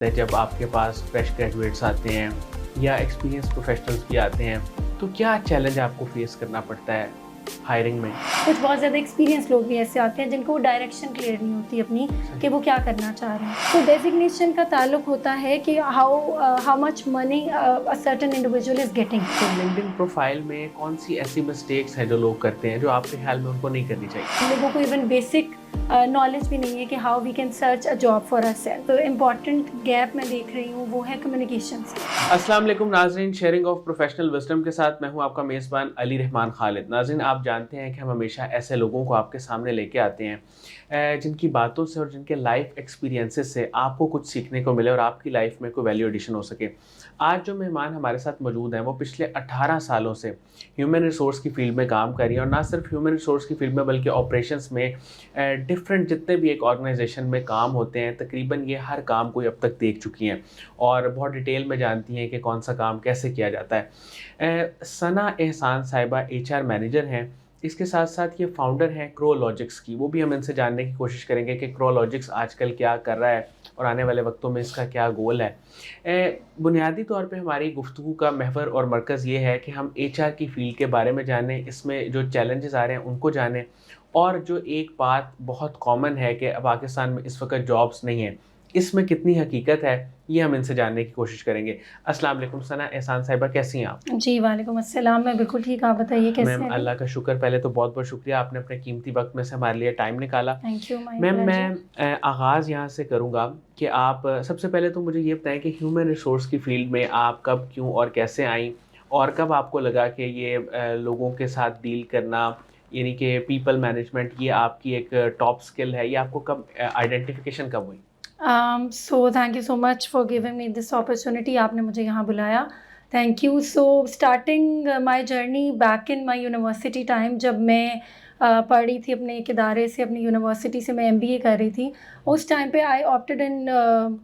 जब आपके पास fresh graduates आते हैं या एक्सपीरियंस प्रोफेशनल्स भी आते हैं, तो क्या चैलेंज आपको फेस करना पड़ता है हायरिंग में? कुछ बहुत ज़्यादा एक्सपीरियंस लोग भी ऐसे आते हैं जिनको डायरेक्शन क्लियर नहीं होती अपनी कि वो क्या करना चाह रहे हैं। तो डेजिग्नेशन का ताल्लुक होता है कि how much money a certain individual is getting. तो लिंक्डइन प्रोफाइल में कौन सी ऐसी मिस्टेक्स हैं जो लोग करते हैं जो आपके ख्याल में उनको नहीं करनी चाहिए? लोगों को इवन बेसिक नॉलेज भी नहीं है कि how we can search a job for a self. तो इम्पॉर्टेंट गैप मैं देख रही हूँ वो है कम्युनिकेशन। अस्सलाम वालेकुम नाज़रीन, शेयरिंग ऑफ प्रोफेशनल विजडम के साथ मैं हूं आपका मेज़बान अली रहमान खालिद। नाज़रीन, आप जानते हैं कि हम हमेशा ऐसे लोगों को आपके सामने लेके आते हैं जिनकी बातों से और जिनके लाइफ एक्सपीरियंसेस से आपको कुछ सीखने को मिले और आपकी लाइफ में कोई वैल्यू एडिशन हो सके। आज जो मेहमान हमारे साथ मौजूद हैं वो पिछले 18 सालों से ह्यूमन रिसोर्स की फील्ड में काम कर रही हैं और ना सिर्फ ह्यूमन रिसोर्स की फील्ड में बल्कि ऑपरेशंस में डिफरेंट जितने भी एक ऑर्गेनाइजेशन में काम होते हैं तकरीबन ये हर काम को अब तक देख चुकी हैं और बहुत डिटेल में जानती हैं कि कौन सा काम कैसे किया जाता है। सना एहसान साहिबा एचआर मैनेजर हैं। इसके साथ साथ ये फाउंडर हैं क्रोलॉजिक्स की। वो भी हम इनसे जानने की कोशिश करेंगे कि क्रोलॉजिक्स आजकल क्या कर रहा है और आने वाले वक्तों में इसका क्या गोल है। बुनियादी तौर पे हमारी गुफ्तगू का महवर और मरकज़ ये है कि हम एचआर की फ़ील्ड के बारे में जानें, इसमें जो चैलेंजेस आ रहे हैं उनको जानें और जो एक बात बहुत कॉमन है कि पाकिस्तान में इस वक्त जॉब्स नहीं है, इसमें कितनी हकीकत है, ये हम इनसे जानने की कोशिश करेंगे। अस्सलाम वालेकुम सना एहसान साहिबा, कैसी हैं आप? जी वालेकुम अस्सलाम। मैं बिल्कुल ठीक, आप बताइए कैसे मैम हैं? अल्लाह का शुक्र, पहले तो बहुत-बहुत शुक्रिया आपने अपने कीमती वक़्त में से हमारे लिए टाइम निकाला। थैंक यू, माय मैम मैं प्लेजर। आगाज़ यहाँ से करूँगा कि आप सबसे पहले तो मुझे ये बताएँ कि ह्यूमन रिसोर्स की फ़ील्ड में आप कब, क्यों और कैसे आईं? और कब आपको लगा कि ये लोगों के साथ डील करना यानी कि पीपल मैनेजमेंट ये आपकी एक टॉप स्किल है, ये आपको कब आइडेंटिफ़िकेशन कब हुई? So thank you so much for giving me this opportunity. आपने मुझे यहाँ बुलाया, thank you. So starting my journey back in my university time, जब मैं पढ़ रही थी अपने एक इदारे से, अपनी यूनिवर्सिटी से मैं एमबीए कर रही थी। उस टाइम पे I opted in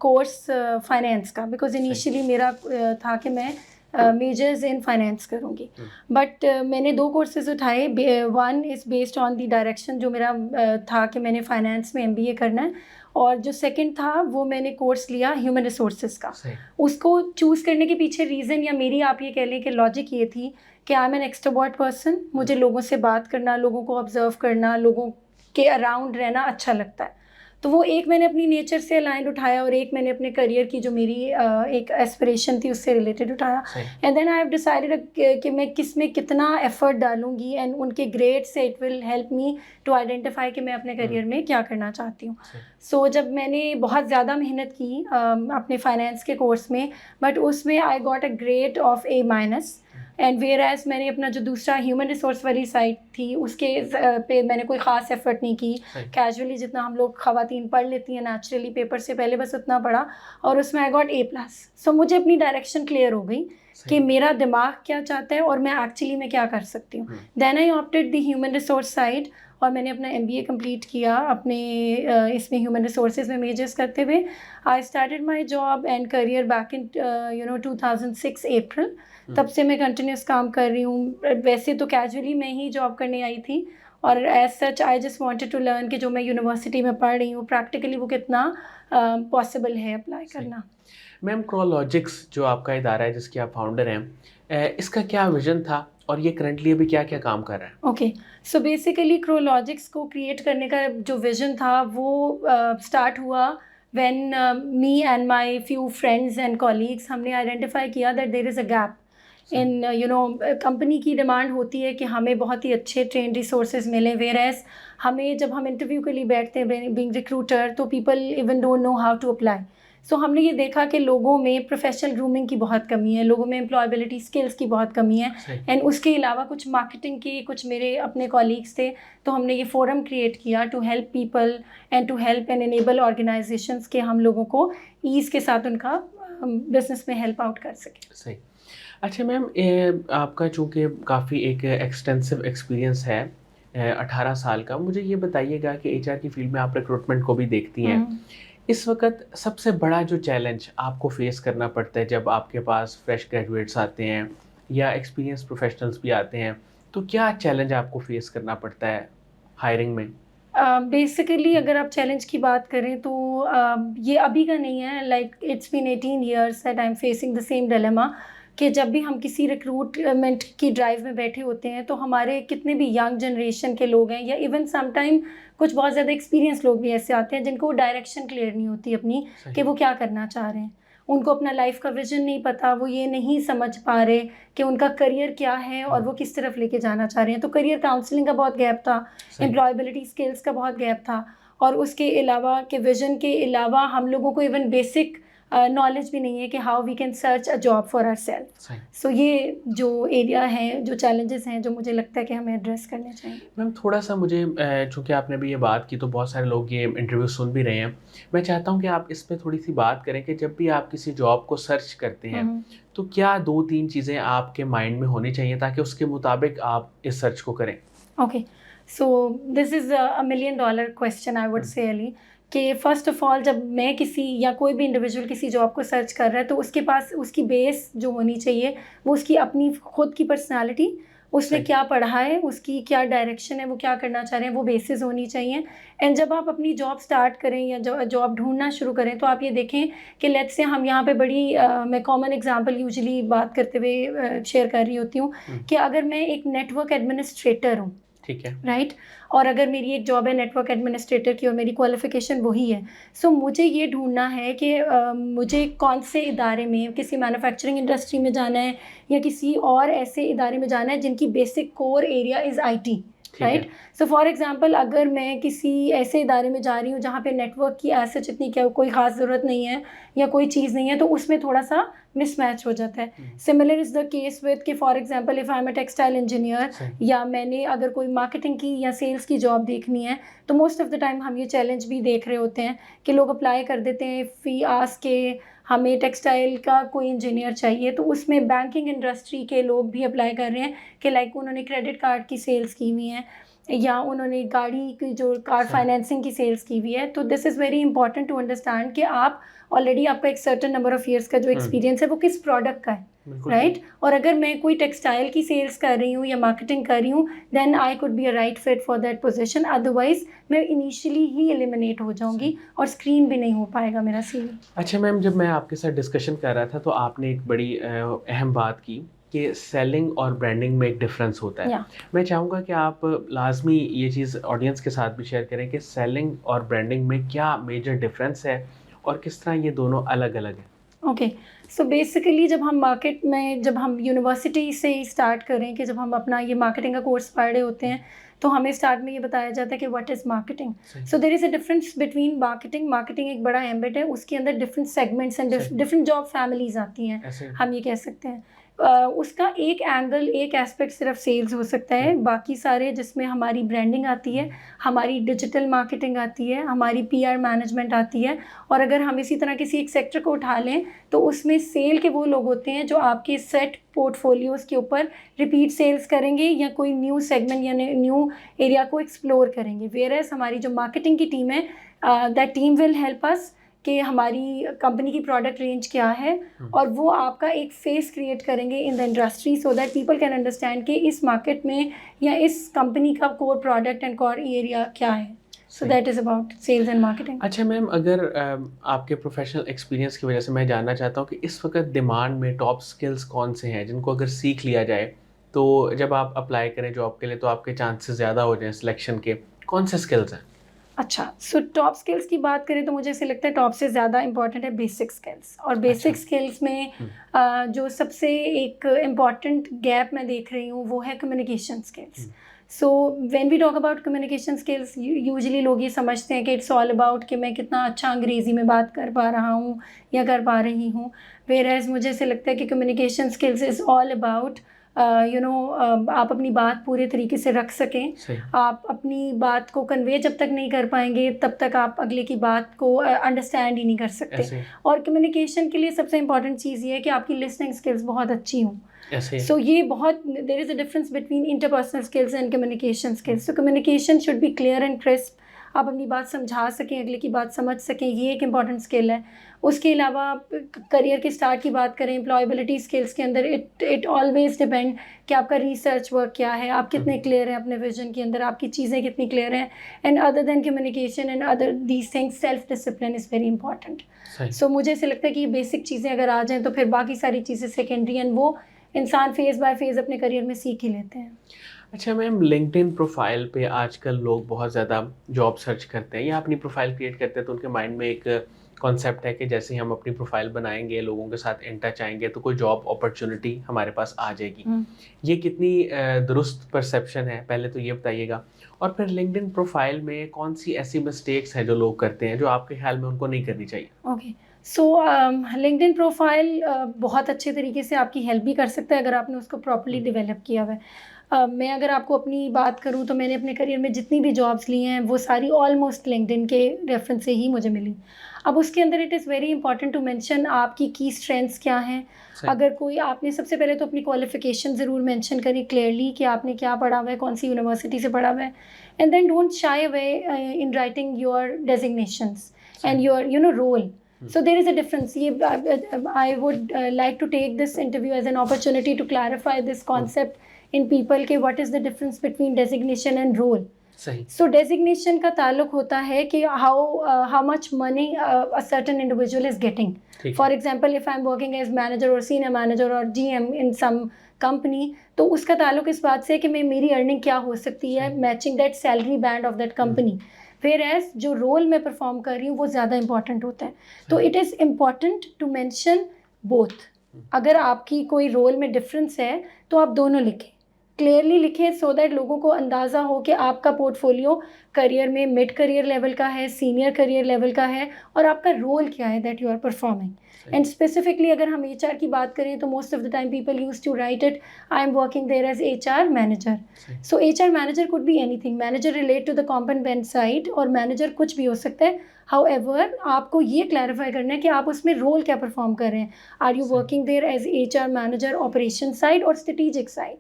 course finance का, बिकॉज सही। इनिशियली मेरा था कि मैं मेजर्स इन फाइनेंस करूँगी। बट मैंने दो कोर्सेज उठाए। One is based on the direction जो मेरा था कि मैंने फाइनेंस में एमबीए करना है, और जो सेकंड था वो मैंने कोर्स लिया ह्यूमन रिसोर्सेज का। सही। उसको चूज़ करने के पीछे रीज़न, या मेरी आप ये कह लें कि लॉजिक ये थी कि I am an extrovert person. मुझे लोगों से बात करना, लोगों को ऑब्जर्व करना, लोगों के अराउंड रहना अच्छा लगता है। तो वो एक मैंने अपनी नेचर से अलाइंड उठाया और एक मैंने अपने करियर की जो मेरी एक एस्पिरेशन थी उससे रिलेटेड उठाया। सही। And then I have decided कि मैं किस में कितना एफर्ट डालूंगी, एंड उनके ग्रेड से it will help me to identify कि मैं अपने करियर में क्या करना चाहती हूँ। सही। सो जब मैंने बहुत ज़्यादा मेहनत की अपने फाइनेंस के कोर्स में, बट उसमें I got a grade of A-। And whereas मैंने अपना जो दूसरा ह्यूमन रिसोर्स वाली साइड थी उसके पे मैंने कोई ख़ास एफर्ट नहीं की। सही। कैजुअली जितना हम लोग ख़वातीन पढ़ लेती हैं नेचुरली पेपर से पहले, बस उतना पढ़ा और उसमें आई गॉट A+। सो मुझे अपनी डायरेक्शन क्लियर हो गई कि मेरा दिमाग क्या चाहता है और मैं एक्चुअली में क्या कर सकती हूँ। Then I opted the human resource side और मैंने अपना एमबीए कंप्लीट किया अपने इसमें ह्यूमन रिसोर्सेज में मेजर्स करते हुए। I started my job and career back in 2006 अप्रैल। तब से मैं कंटिन्यूस काम कर रही हूँ। वैसे तो कैजुअली मैं ही जॉब करने आई थी, और as such I just wanted to learn कि जो मैं यूनिवर्सिटी में पढ़ रही हूँ प्रैक्टिकली वो कितना पॉसिबल है अप्लाई करना। मैम क्रोलॉजिक्स जो आपका इदारा है जिसके आप फाउंडर हैं, इसका क्या विजन था और ये करंटली अभी क्या-क्या काम कर रहा है? ओके, सो बेसिकली क्रोलॉजिक्स को क्रिएट करने का जो विजन था वो स्टार्ट हुआ when me and my few friends and colleagues, हमने आइडेंटिफाई किया that there is a gap in company की डिमांड होती है कि हमें बहुत ही अच्छे ट्रेन रिसोर्सेज मिलें, वेयर एज हमें जब हम इंटरव्यू के लिए बैठते हैं बीइंग रिक्रूटर तो people even don't know how to apply. So हमने ये देखा कि लोगों में प्रोफेशनल ग्रूमिंग की बहुत कमी है, लोगों में एम्प्लॉयबिलिटी स्किल्स की बहुत कमी है। एंड उसके अलावा कुछ मार्केटिंग की कुछ मेरे अपने कॉलीग्स थे, तो हमने ये फोरम क्रिएट किया to help people and to help and enable organisations के हम लोगों को ईज़ के साथ उनका बिजनेस में हेल्प आउट कर सकें। सही। अच्छा मैम, आपका चूँकि काफ़ी एक एक्सटेंसिव एक्सपीरियंस है 18 साल का, मुझे ये बताइएगा कि एचआर की फील्ड में आप रिक्रूटमेंट को भी देखती हैं। इस वक़्त सबसे बड़ा जो चैलेंज आपको फेस करना पड़ता है जब आपके पास फ्रेश ग्रेजुएट्स आते हैं या एक्सपीरियंस प्रोफेशनल्स भी आते हैं, तो क्या चैलेंज आपको फेस करना पड़ता है हायरिंग में? बेसिकली अगर आप चैलेंज की बात करें तो ये अभी का नहीं है, like it's been 18 years that I am facing the same dilemma कि जब भी हम किसी रिक्रूटमेंट की ड्राइव में बैठे होते हैं तो हमारे कितने भी यंग जनरेशन के लोग हैं या इवन समटाइम कुछ बहुत ज़्यादा एक्सपीरियंस लोग भी ऐसे आते हैं जिनको डायरेक्शन क्लियर नहीं होती अपनी कि वो क्या करना चाह रहे हैं, उनको अपना लाइफ का विजन नहीं पता, वो ये नहीं समझ पा रहे कि उनका करियर क्या है और वो किस तरफ लेके जाना चाह रहे हैं। तो करियर काउंसलिंग का बहुत गैप था, एम्प्लॉयबिलिटी स्किल्स का बहुत गैप था, और उसके अलावा के विजन के अलावा हम लोगों को इवन बेसिक नॉलेज भी नहीं है कि how we can search a job for our self. So ये जो एरिया है, जो चैलेंजेस हैं, जो मुझे लगता है कि हमें एड्रेस करने चाहिए। मैम थोड़ा सा मुझे, चूँकि आपने भी ये बात की तो बहुत सारे लोग ये इंटरव्यू सुन भी रहे हैं, मैं चाहता हूँ कि आप इस पे थोड़ी सी बात करें कि जब भी आप किसी जॉब को सर्च करते हैं तो क्या 2-3 चीज़ें आपके माइंड में होनी चाहिए ताकि उसके मुताबिक आप इस सर्च को करें? Okay, so this is a $1 million question I would say Ali, कि फ़र्स्ट ऑफ़ ऑल जब मैं किसी या कोई भी इंडिविजुअल किसी जॉब को सर्च कर रहा है तो उसके पास उसकी बेस जो होनी चाहिए वो उसकी अपनी खुद की पर्सनालिटी, उसने क्या पढ़ा है, उसकी क्या डायरेक्शन है, वो क्या करना चाह रहे हैं, वो बेसिस होनी चाहिए। एंड जब आप अपनी जॉब स्टार्ट करें या जॉब ढूंढना शुरू करें तो आप ये देखें कि लेट्स से हम यहाँ पे बड़ी मैं कॉमन एग्जांपल यूजुअली बात करते हुए शेयर कर रही होती हूँ कि अगर मैं एक नेटवर्क एडमिनिस्ट्रेटर हूँ, ठीक है, राइट, और अगर मेरी एक जॉब है नेटवर्क एडमिनिस्ट्रेटर की और मेरी क्वालिफ़िकेशन वही है, सो मुझे ये ढूंढना है कि मुझे कौन से इदारे में, किसी मैन्युफैक्चरिंग इंडस्ट्री में जाना है या किसी और ऐसे इदारे में जाना है जिनकी basic core area is IT, right. So for example अगर मैं किसी ऐसे इदारे में जा रही हूँ जहाँ पे नेटवर्क की एसेट इतनी क्या कोई ख़ास ज़रूरत नहीं है या कोई चीज़ नहीं है, तो उसमें थोड़ा सा मिसमैच हो जाता है। Similar is the case with कि for example if I am a textile engineer या मैंने अगर कोई मार्केटिंग की या सेल्स की जॉब देखनी है तो मोस्ट ऑफ द टाइम हम ये चैलेंज भी देख रहे होते हैं कि लोग अप्लाई कर देते हैं फ़ी आस्क के हमें टेक्सटाइल का कोई इंजीनियर चाहिए, तो उसमें बैंकिंग इंडस्ट्री के लोग भी अप्लाई कर रहे हैं कि लाइक उन्होंने क्रेडिट कार्ड की सेल्स की हुई है या उन्होंने गाड़ी की जो कार फाइनेंसिंग की सेल्स की हुई है। तो this is very important to understand कि आप ऑलरेडी आपका एक सर्टेन नंबर ऑफ़ ईयर्स का जो एक्सपीरियंस है वो किस प्रोडक्ट का है, राइट। और अगर मैं कोई टेक्सटाइल की सेल्स कर रही हूँ या मार्केटिंग कर रही हूँ then I could be a right fit for that position, otherwise मैं इनिशियली ही एलिमिनेट हो जाऊँगी और स्क्रीन भी नहीं हो पाएगा मेरा CV। अच्छा मैम, जब मैं आपके साथ डिस्कशन कर रहा था तो आपने एक बड़ी अहम बात की कि सेलिंग और ब्रांडिंग में एक डिफरेंस होता है। मैं चाहूँगा कि आप लाजमी ये चीज़ ऑडियंस के साथ भी शेयर करें कि सेलिंग और ब्रांडिंग में क्या मेजर डिफरेंस है और किस तरह ये दोनों अलग अलग हैं। ओके, सो बेसिकली जब हम मार्केट में, जब हम यूनिवर्सिटी से ही स्टार्ट करें कि जब हम अपना ये मार्केटिंग का कोर्स पढ़ रहे होते हैं तो हमें स्टार्ट में ये बताया जाता है कि what is marketing. So there is a difference between marketing. Marketing एक बड़ा एम्बेट है, उसके अंदर different segments and different job families आती हैं, हम ये कह सकते हैं। उसका एक एंगल, एक एस्पेक्ट सिर्फ सेल्स हो सकता है, बाकी सारे जिसमें हमारी ब्रांडिंग आती है, हमारी डिजिटल मार्केटिंग आती है, हमारी PR मैनेजमेंट आती है, और अगर हम इसी तरह किसी एक सेक्टर को उठा लें तो उसमें सेल के वो लोग होते हैं जो आपके सेट पोर्टफोलियोज़ के ऊपर रिपीट सेल्स करेंगे या कोई न्यू सेगमेंट या न्यू एरिया को एक्सप्लोर करेंगे। वेयरएज़ हमारी जो मार्केटिंग की टीम है, that team will help us कि हमारी कंपनी की प्रोडक्ट रेंज क्या है और वो आपका एक फेस क्रिएट करेंगे in the industry so that people can understand कि इस मार्केट में या इस कंपनी का core product and core area क्या है। So that is about sales and marketing. अच्छा मैम, अगर आपके प्रोफेशनल एक्सपीरियंस की वजह से मैं जानना चाहता हूँ कि इस वक्त डिमांड में टॉप स्किल्स कौन से हैं जिनको अगर सीख लिया जाए तो जब आप अप्लाई करें जॉब के लिए तो आपके चांसेस ज़्यादा हो जाएं सिलेक्शन के, कौन से स्किल्स हैं? अच्छा, सो टॉप स्किल्स की बात करें तो मुझे ऐसे लगता है टॉप से ज़्यादा इंपॉर्टेंट है बेसिक स्किल्स, और बेसिक स्किल्स में जो सबसे एक इम्पॉर्टेंट गैप मैं देख रही हूँ वो है communication skills. So when we talk about communication skills, usually लोग ये समझते हैं कि इट्स ऑल अबाउट कि मैं कितना अच्छा अंग्रेज़ी में बात कर पा रहा हूँ या कर पा रही हूँ, वेयरएज़ मुझे ऐसे लगता है कि communication skills is all about आप अपनी बात पूरे तरीके से रख सकें। आप अपनी बात को कन्वे जब तक नहीं कर पाएंगे तब तक आप अगले की बात को अंडरस्टैंड ही नहीं कर सकते। और कम्युनिकेशन के लिए सबसे इम्पॉर्टेंट चीज़ ये है कि आपकी लिसनिंग स्किल्स बहुत अच्छी हों। सो ये बहुत, there is a difference between interpersonal skills and communication skills. So communication should be clear and crisp. आप अपनी बात समझा सकें, अगले की बात समझ सकें, ये एक इम्पॉर्टेंट स्किल है। उसके अलावा करियर के स्टार्ट की बात करें, एम्प्लॉयबिलिटी स्किल्स के अंदर इट ऑलवेज डिपेंड कि आपका रिसर्च वर्क क्या है, आप कितने क्लियर हैं अपने विजन के अंदर, आपकी चीज़ें कितनी क्लियर हैं। And other than communication and other these things, self discipline is very important. So मुझे ऐसे लगता है कि ये बेसिक चीज़ें अगर आ जाएँ तो फिर बाकी सारी चीज़ें सेकेंडरी, एंड वो इंसान फेज़ बाय फेज़ अपने करियर में सीख ही लेते हैं। अच्छा मैम, लिंक्डइन प्रोफाइल पे आजकल लोग बहुत ज़्यादा जॉब सर्च करते हैं या अपनी प्रोफाइल क्रिएट करते हैं, तो उनके माइंड में एक कॉन्सेप्ट है कि जैसे ही हम अपनी प्रोफाइल बनाएंगे, लोगों के साथ इन टच आएंगे, तो कोई जॉब अपॉर्चुनिटी हमारे पास आ जाएगी। ये कितनी दुरुस्त परसेप्शन है, पहले तो ये बताइएगा। और फिर लिंक्डइन प्रोफाइल में कौन सी ऐसी मिस्टेक्स हैं जो लोग करते हैं, जो आपके ख्याल में उनको नहीं करनी चाहिए? ओके, सो लिंक्डइन प्रोफाइल बहुत अच्छे तरीके से आपकी हेल्प भी कर सकता है अगर आपने उसको प्रॉपर्ली डेवलप किया हुआ है। मैं अगर आपको अपनी बात करूँ तो मैंने अपने करियर में जितनी भी जॉब्स ली हैं वो सारी ऑलमोस्ट लिंक्डइन के रेफरेंस से ही मुझे मिली। अब उसके अंदर it is very important to mention आपकी की स्ट्रेंथ्स क्या हैं। अगर कोई, आपने सबसे पहले तो अपनी क्वालिफिकेशन ज़रूर मेंशन करी क्लियरली कि आपने क्या पढ़ा हुआ है, कौन सी यूनिवर्सिटी से पढ़ा हुआ है। And then don't shy away in writing your designations and your role. So there is a difference. I would like to take this interview as an opportunity to clarify this concept in people कि what is the difference between designation and role. सही। So designation का ताल्लुक होता है कि how much money a certain individual is getting. For example, if I'm working as manager or senior manager or GM in some company, तो उसका ताल्लुक इस बात से कि मेरी अर्निंग क्या हो सकती है, matching that salary band of that company. फिर एज जो रोल मैं परफॉर्म कर रही हूँ वो ज़्यादा इंपॉर्टेंट होता है। तो it is important to mention both. अगर आपकी कोई रोल में डिफरेंस है तो आप दोनों लिखें, क्लियरली लिखें, सो दैट लोगों को अंदाज़ा हो कि आपका पोर्टफोलियो करियर में मिड करियर लेवल का है, सीनियर करियर लेवल का है, और आपका रोल क्या है that you are performing. And specifically अगर हम HR की बात करें तो most of the time people use to write it, I am working there as HR manager. So HR manager could be anything, manager relate to the component side, और manager कुछ भी हो सकता है। हाउएवर आपको ये क्लैरिफाई करना है कि आप उसमें रोल क्या परफॉर्म कर रहे हैं। Are you working there as HR manager operation side और स्ट्रेटेजिक साइड?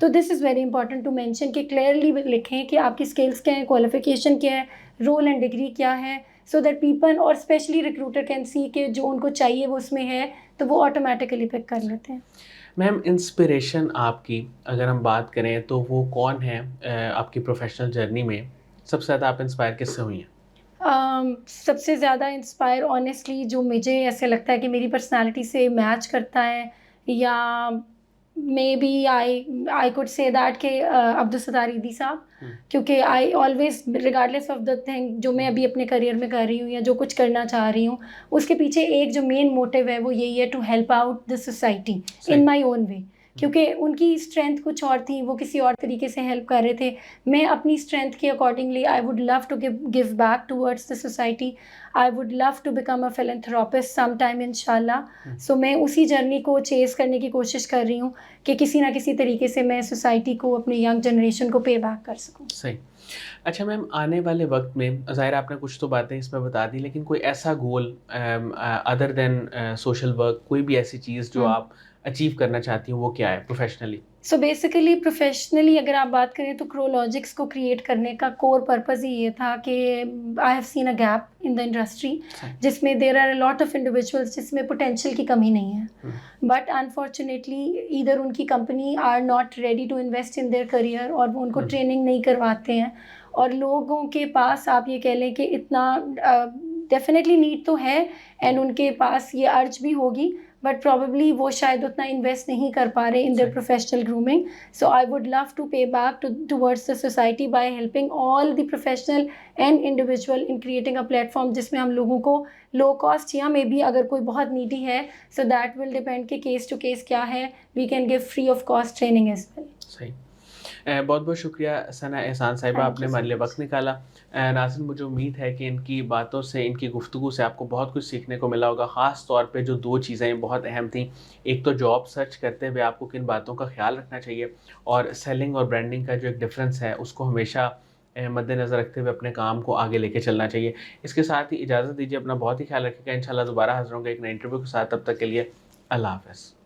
तो this is very important to mention कि क्लियरली लिखें कि आपकी स्किल्स क्या है, क्वालिफिकेशन क्या है, रोल एंड डिग्री क्या है, सो दैट पीपल और स्पेशली रिक्रूटर कैन सी कि जो उनको चाहिए वो उसमें है, तो वो ऑटोमेटिकली पिक कर लेते हैं। मैम, इंस्पिरेशन आपकी अगर हम बात करें तो वो कौन है आपकी प्रोफेशनल जर्नी में? सबसे ज़्यादा आप इंस्पायर किससे हुई हैं? सबसे ज़्यादा इंस्पायर ऑनेस्टली जो मुझे ऐसे लगता है कि मेरी पर्सनालिटी से मैच करता है, या maybe I could say that के अब्दुल सत्तार ईदी साहब, क्योंकि I always regardless of the thing जो मैं अभी अपने करियर में कर रही हूँ या जो कुछ करना चाह रही हूँ, उसके पीछे एक जो मेन मोटिव है वो यही है, to help out the society in my own way. क्योंकि उनकी स्ट्रेंथ कुछ और थी, वो किसी और तरीके से हेल्प कर रहे थे। मैं अपनी स्ट्रेंथ के accordingly I would love to give back towards the society. I would love to become a philanthropist some time इंशाल्लाह। सो मैं उसी जर्नी को चेस करने की कोशिश कर रही हूँ कि किसी ना किसी तरीके से मैं सोसाइटी को, अपनी यंग जनरेशन को पे बैक कर सकूँ। सही। अच्छा मैम, आने वाले वक्त में ज़ाहिर आपने कुछ तो बातें इसमें बता दी, लेकिन कोई ऐसा गोल अदर देन सोशल वर्क, कोई भी ऐसी चीज़ जो आप अचीव करना चाहती हूँ, वो क्या है प्रोफेशनली? सो बेसिकली प्रोफेशनली अगर आप बात करें तो क्रोलॉजिक्स को क्रिएट करने का कोर पर्पज़ ही ये था कि I have seen a gap in the industry, जिसमें there are a lot of individuals जिसमें पोटेंशियल की कमी नहीं है, बट अनफॉर्चुनेटली ईदर उनकी company are not ready to invest in their career, और वो उनको ट्रेनिंग नहीं करवाते हैं, और लोगों के पास आप ये कह लें कि इतना डेफिनेटली नीड तो है, एंड उनके पास ये अर्ज भी होगी, बट प्रॉबेबली वो शायद उतना इन्वेस्ट नहीं कर पा रहे in their professional grooming. So I would love to pay back towards the society by helping all the professional and individual in creating a platform जिसमें हम लोगों को लो कॉस्ट, या मे बी अगर कोई बहुत नीडी है, सो दैट विल डिपेंड कि केस टू केस क्या है, we can give free of cost training as well. सही। बहुत बहुत शुक्रिया सना एहसान साहिबा, आपने हमारे लिए वक्त निकाला। नाज़रीन, मुझे उम्मीद है कि इनकी बातों से, इनकी गुफ्तगू से आपको बहुत कुछ सीखने को मिला होगा। ख़ास तौर पे जो 2 चीज़ें बहुत अहम थी, एक तो जॉब सर्च करते हुए आपको किन बातों का ख्याल रखना चाहिए, और सेलिंग और ब्रांडिंग का जो एक डिफरेंस है उसको हमेशा मद्देनज़र रखते हुए अपने काम को आगे लेके चलना चाहिए। इसके साथ ही इजाज़त दीजिए, अपना बहुत ही ख्याल रखिएगा। इंशाल्लाह दोबारा हाज़िर होंगे एक नए इंटरव्यू के साथ। तब तक के लिए अल्लाह हाफ़िज़।